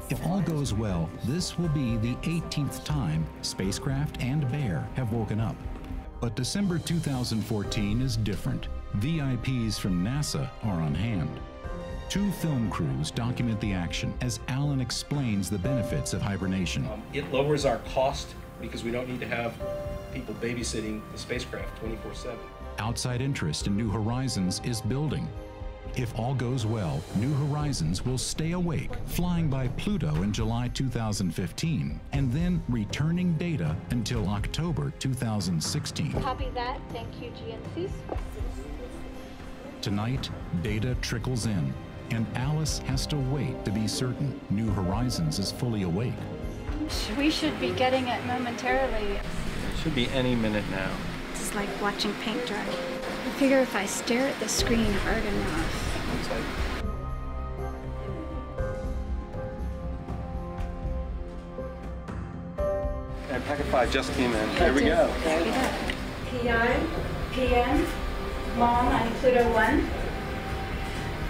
If all goes well, this will be the 18th time spacecraft and bear have woken up. But December 2014 is different. VIPs from NASA are on hand. 2 film crews document the action as Alan explains the benefits of hibernation. It lowers our cost because we don't need to have people babysitting the spacecraft 24/7. Outside interest in New Horizons is building. If all goes well, New Horizons will stay awake, flying by Pluto in July 2015, and then returning data until October 2016. Copy that. Thank you, GNCs. Tonight, data trickles in, and Alice has to wait to be certain New Horizons is fully awake. We should be getting it momentarily. It should be any minute now. It's like watching paint dry. I figure if I stare at the screen hard enough. And packet 5 just came in. There we go. PI, PM, Mom on Pluto 1.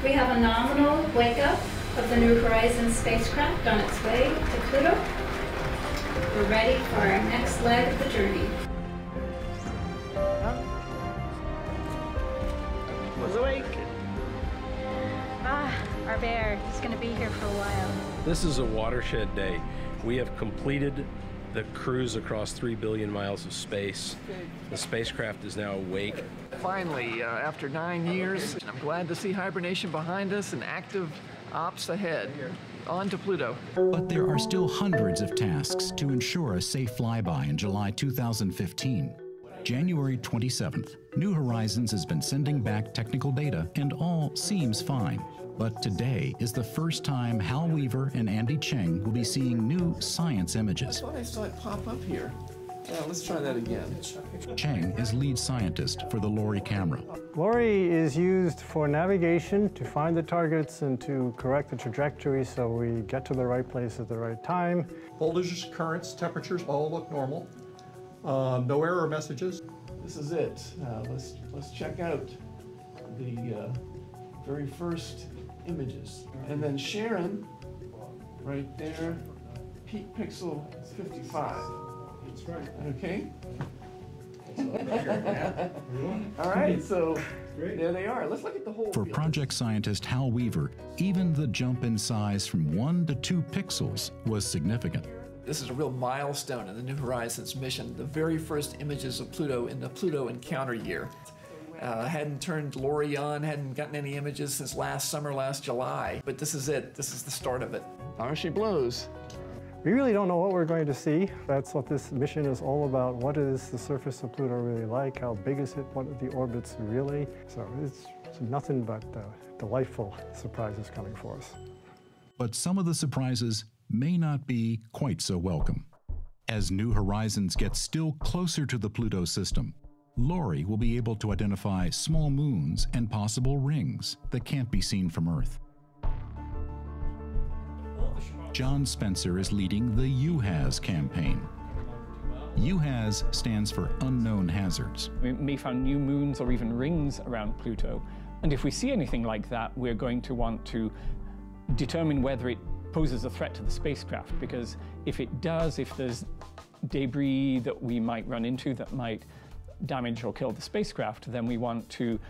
We have a nominal wake-up of the New Horizons spacecraft on its way to Pluto. We're ready for our next leg of the journey. Was awake. Our bear is going to be here for a while. This is a watershed day. We have completed the cruise across 3 billion miles of space. The spacecraft is now awake. Finally, after 9 years, I'm glad to see hibernation behind us and active ops ahead. On to Pluto. But there are still hundreds of tasks to ensure a safe flyby in July 2015. January 27th, New Horizons has been sending back technical data and all seems fine. But today is the first time Hal Weaver and Andy Cheng will be seeing new science images. I thought I saw it pop up here. Let's try that again. Cheng is lead scientist for the LORRI camera. LORRI is used for navigation to find the targets and to correct the trajectory so we get to the right place at the right time. Voltages, currents, temperatures all look normal. No error messages. This is it. Let's check out the very first images. And then Sharon, right there, peak pixel 55. That's right. Okay. All right, so there they are. Let's look at the whole For field. project scientist Hal Weaver, even the jump in size from 1 to 2 pixels was significant. This is a real milestone in the New Horizons mission, the very first images of Pluto in the Pluto Encounter Year. Hadn't turned Lori on, hadn't gotten any images since last summer, last July. But this is it. This is the start of it. How she blows. We really don't know what we're going to see. That's what this mission is all about. What is the surface of Pluto really like? How big is it? What are the orbits really? So it's nothing but delightful surprises coming for us. But some of the surprises may not be quite so welcome. As New Horizons gets still closer to the Pluto system, Lori will be able to identify small moons and possible rings that can't be seen from Earth. John Spencer is leading the UHAZ campaign. UHAZ stands for Unknown Hazards. We may find new moons or even rings around Pluto, and if we see anything like that, we're going to want to determine whether it poses a threat to the spacecraft, because if it does, if there's debris that we might run into that might damage or kill the spacecraft, then we want to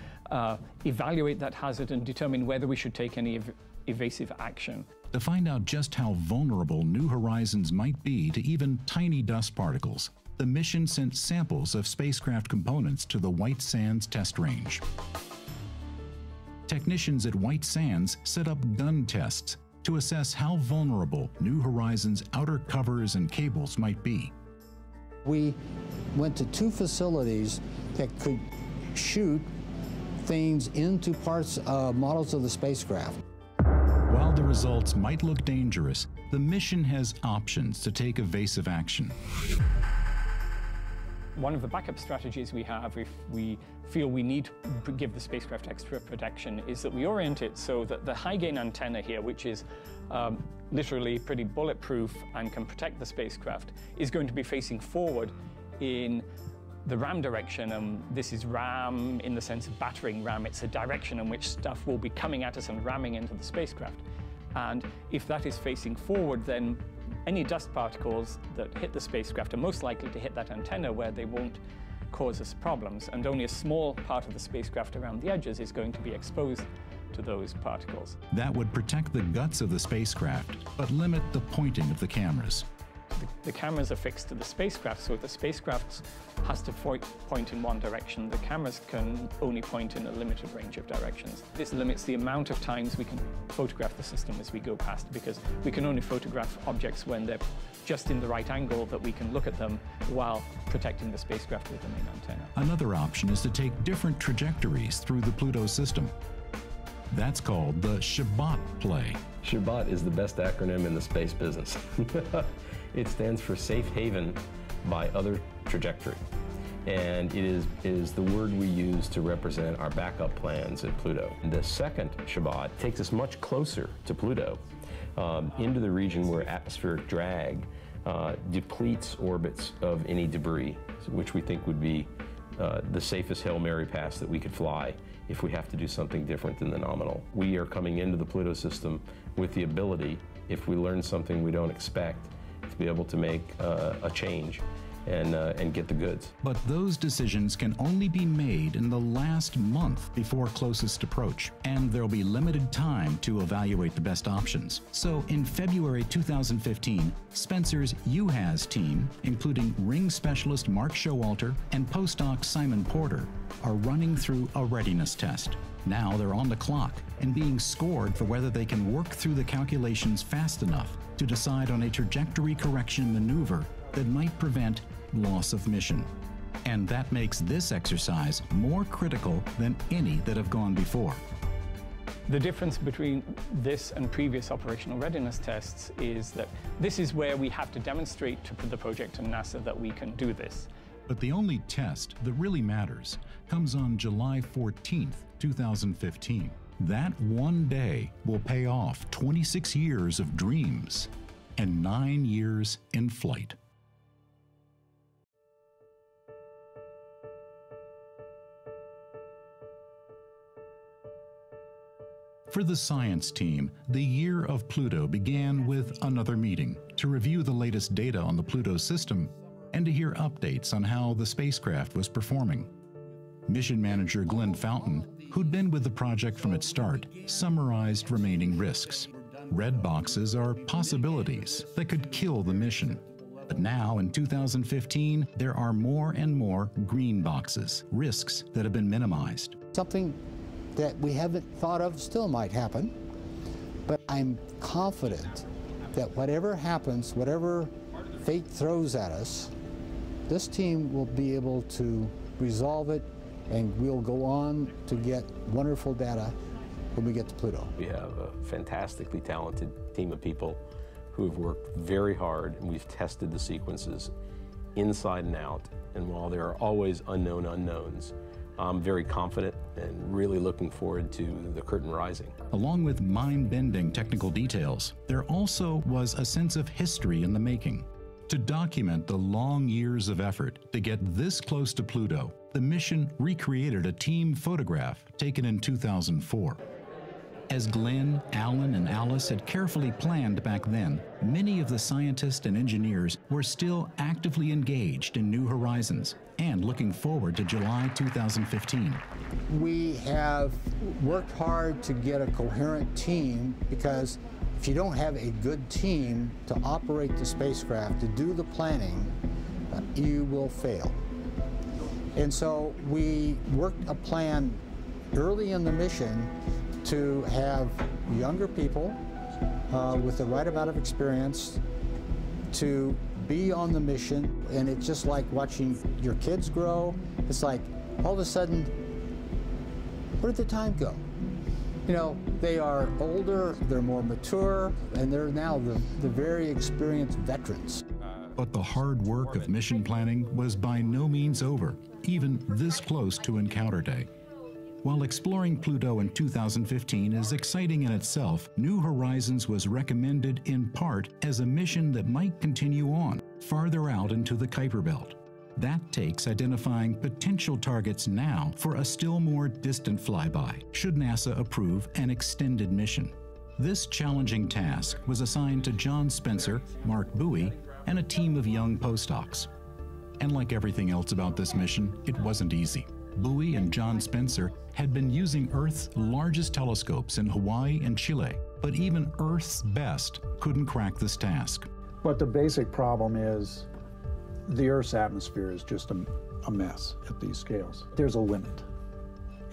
evaluate that hazard and determine whether we should take any evasive action. To find out just how vulnerable New Horizons might be to even tiny dust particles, the mission sent samples of spacecraft components to the White Sands test range. Technicians at White Sands set up gun tests to assess how vulnerable New Horizons' outer covers and cables might be. We went to 2 facilities that could shoot things into parts of models of the spacecraft. While the results might look dangerous, the mission has options to take evasive action. One of the backup strategies we have if we feel we need to give the spacecraft extra protection is that we orient it so that the high-gain antenna here, which is literally pretty bulletproof and can protect the spacecraft, is going to be facing forward in the ram direction. This is ram in the sense of battering ram. It's a direction in which stuff will be coming at us and ramming into the spacecraft. And if that is facing forward, then any dust particles that hit the spacecraft are most likely to hit that antenna where they won't cause us problems. And only a small part of the spacecraft around the edges is going to be exposed to those particles. That would protect the guts of the spacecraft, but limit the pointing of the cameras. The cameras are fixed to the spacecraft, so if the spacecraft has to point in one direction, the cameras can only point in a limited range of directions. This limits the amount of times we can photograph the system as we go past, because we can only photograph objects when they're just in the right angle that we can look at them while protecting the spacecraft with the main antenna. Another option is to take different trajectories through the Pluto system. That's called the Shabbat play. Shabbat is the best acronym in the space business. It stands for Safe Haven by Other Trajectory. And it is the word we use to represent our backup plans at Pluto. The second Shabbat takes us much closer to Pluto, into the region where atmospheric drag depletes orbits of any debris, which we think would be the safest Hail Mary pass that we could fly if we have to do something different than the nominal. We are coming into the Pluto system with the ability, if we learn something we don't expect, to be able to make a change and get the goods. But those decisions can only be made in the last month before closest approach, and there'll be limited time to evaluate the best options. So in February 2015, Spencer's UHAZ team, including ring specialist Mark Showalter and postdoc Simon Porter, are running through a readiness test. Now they're on the clock and being scored for whether they can work through the calculations fast enough to decide on a trajectory correction maneuver that might prevent loss of mission. And that makes this exercise more critical than any that have gone before. The difference between this and previous operational readiness tests is that this is where we have to demonstrate to the project and NASA that we can do this. But the only test that really matters comes on July 14th, 2015. That one day will pay off 26 years of dreams and 9 years in flight. For the science team, the Year of Pluto began with another meeting to review the latest data on the Pluto system and to hear updates on how the spacecraft was performing. Mission manager Glenn Fountain, who'd been with the project from its start, summarized remaining risks. Red boxes are possibilities that could kill the mission. But now, in 2015, there are more and more green boxes, risks that have been minimized. Something that we haven't thought of still might happen, but I'm confident that whatever happens, whatever fate throws at us, this team will be able to resolve it, and we'll go on to get wonderful data when we get to Pluto. We have a fantastically talented team of people who have worked very hard, and we've tested the sequences inside and out. And while there are always unknown unknowns, I'm very confident and really looking forward to the curtain rising. Along with mind-bending technical details, there also was a sense of history in the making. To document the long years of effort to get this close to Pluto, the mission recreated a team photograph taken in 2004. As Glenn, Alan, and Alice had carefully planned back then, many of the scientists and engineers were still actively engaged in New Horizons and looking forward to July 2015. We have worked hard to get a coherent team, because if you don't have a good team to operate the spacecraft, to do the planning, you will fail. And so we worked a plan early in the mission to have younger people with the right amount of experience to be on the mission. And it's just like watching your kids grow. It's like all of a sudden, where did the time go? You know, they are older, they're more mature, and they're now the very experienced veterans. But the hard work of mission planning was by no means over, even this close to Encounter Day. While exploring Pluto in 2015 is exciting in itself, New Horizons was recommended in part as a mission that might continue on, farther out into the Kuiper Belt. That takes identifying potential targets now for a still more distant flyby, should NASA approve an extended mission. This challenging task was assigned to John Spencer, Mark Bowie, and a team of young postdocs. And like everything else about this mission, it wasn't easy. Bowie and John Spencer had been using Earth's largest telescopes in Hawaii and Chile, but even Earth's best couldn't crack this task. But the basic problem is the Earth's atmosphere is just a mess at these scales. There's a limit,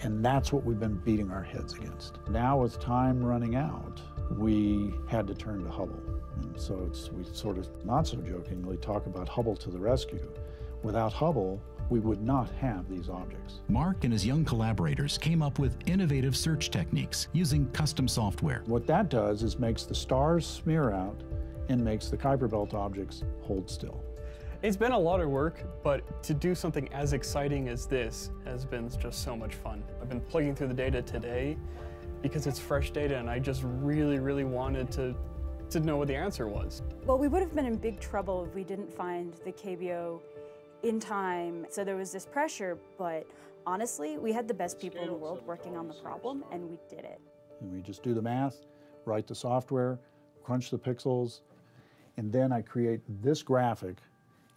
and that's what we've been beating our heads against. Now with time running out, we had to turn to Hubble. And so we sort of, not so jokingly, talk about Hubble to the rescue. Without Hubble, we would not have these objects. Mark and his young collaborators came up with innovative search techniques using custom software. What that does is makes the stars smear out and makes the Kuiper Belt objects hold still. It's been a lot of work, but to do something as exciting as this has been just so much fun. I've been plugging through the data today because it's fresh data, and I just really, really wanted to know what the answer was. Well, we would have been in big trouble if we didn't find the KBO in time. So there was this pressure, but honestly, we had the best people in the world working on the problem, and we did it. And we just do the math, write the software, crunch the pixels, and then I create this graphic,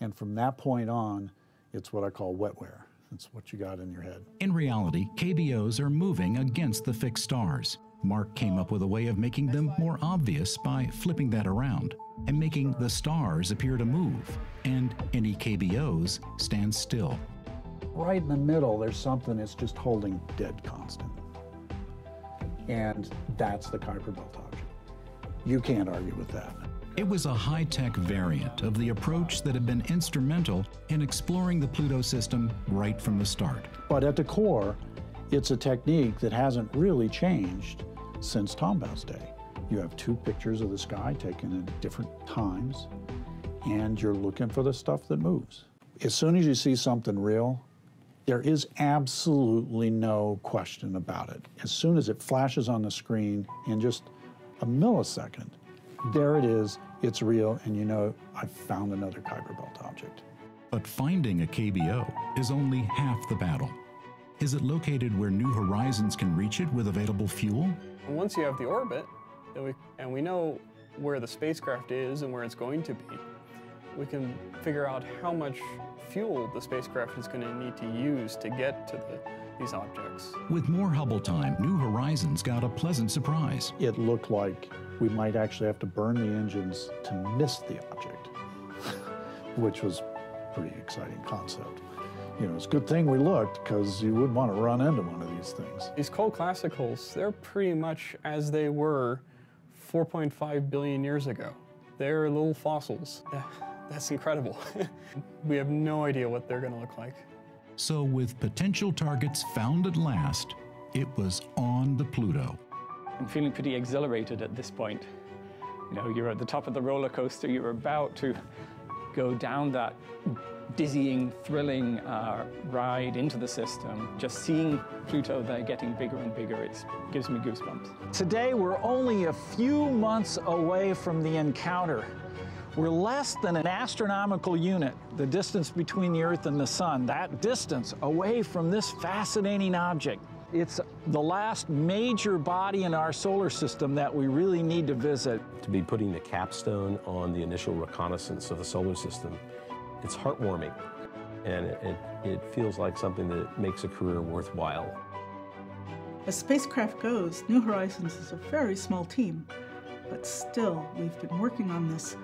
and from that point on, it's what I call wetware. It's what you got in your head. In reality, KBOs are moving against the fixed stars. Mark came up with a way of making them more obvious by flipping that around and making the stars appear to move, and any KBOs stand still. Right in the middle, there's something that's just holding dead constant. And that's the Kuiper Belt object. You can't argue with that. It was a high-tech variant of the approach that had been instrumental in exploring the Pluto system right from the start. But at the core, it's a technique that hasn't really changed since Tombaugh's day. You have two pictures of the sky taken at different times, and you're looking for the stuff that moves. As soon as you see something real, there is absolutely no question about it. As soon as it flashes on the screen in just a millisecond, there it is, it's real, and you know, I've found another Kuiper Belt object. But finding a KBO is only half the battle. Is it located where New Horizons can reach it with available fuel? Once you have the orbit, and we know where the spacecraft is and where it's going to be, we can figure out how much fuel the spacecraft is going to need to use to get to these objects. With more Hubble time, New Horizons got a pleasant surprise. It looked like we might actually have to burn the engines to miss the object. which was a pretty exciting concept. You know, it's a good thing we looked, because you wouldn't want to run into one of these things. These cold classicals, they're pretty much as they were 4.5 billion years ago. They're little fossils. That's incredible. We have no idea what they're going to look like. So with potential targets found at last, it was on to Pluto. I'm feeling pretty exhilarated at this point. You know, you're at the top of the roller coaster, you're about to go down that dizzying, thrilling ride into the system. Just seeing Pluto there getting bigger and bigger, it gives me goosebumps. Today, we're only a few months away from the encounter. We're less than an astronomical unit, the distance between the Earth and the Sun, that distance away from this fascinating object. It's the last major body in our solar system that we really need to visit. To be putting the capstone on the initial reconnaissance of the solar system, it's heartwarming, and it feels like something that makes a career worthwhile. As spacecraft goes, New Horizons is a very small team, but still, we've been working on this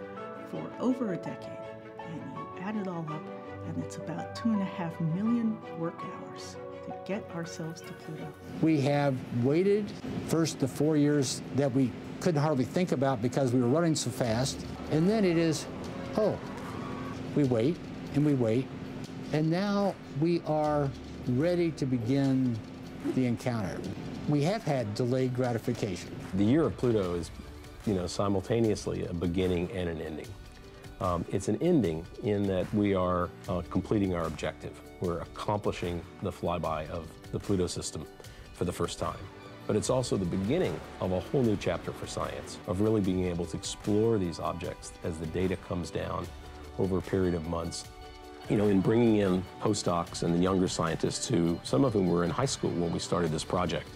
for over a decade, and you add it all up, and it's about 2.5 million work hours to get ourselves to Pluto. We have waited first the 4 years that we couldn't hardly think about because we were running so fast, and then it is, oh, we wait and we wait, and now we are ready to begin the encounter. We have had delayed gratification. The Year of Pluto is, you know, simultaneously a beginning and an ending. It's an ending in that we are completing our objective. We're accomplishing the flyby of the Pluto system for the first time. But it's also the beginning of a whole new chapter for science, of really being able to explore these objects as the data comes down over a period of months. You know, in bringing in postdocs and the younger scientists who, some of whom were in high school when we started this project,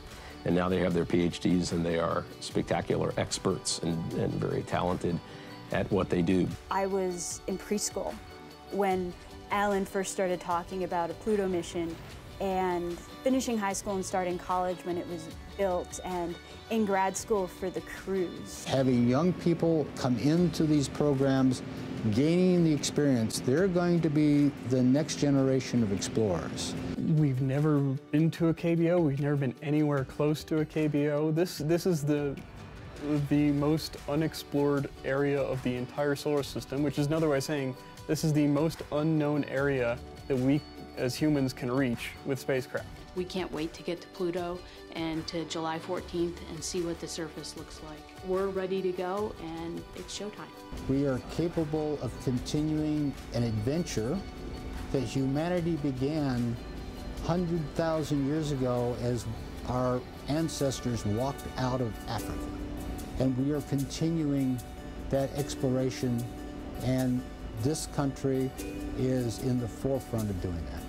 and now they have their PhDs and they are spectacular experts and very talented at what they do. I was in preschool when Alan first started talking about a Pluto mission, and finishing high school and starting college when it was built, and in grad school for the cruise. Having young people come into these programs, gaining the experience, they're going to be the next generation of explorers. We've never been to a KBO. We've never been anywhere close to a KBO. This is the most unexplored area of the entire solar system, which is another way of saying this is the most unknown area that we as humans can reach with spacecraft. We can't wait to get to Pluto and to July 14th and see what the surface looks like. We're ready to go, and it's showtime. We are capable of continuing an adventure that humanity began 100,000 years ago as our ancestors walked out of Africa. And we are continuing that exploration, and this country is in the forefront of doing that.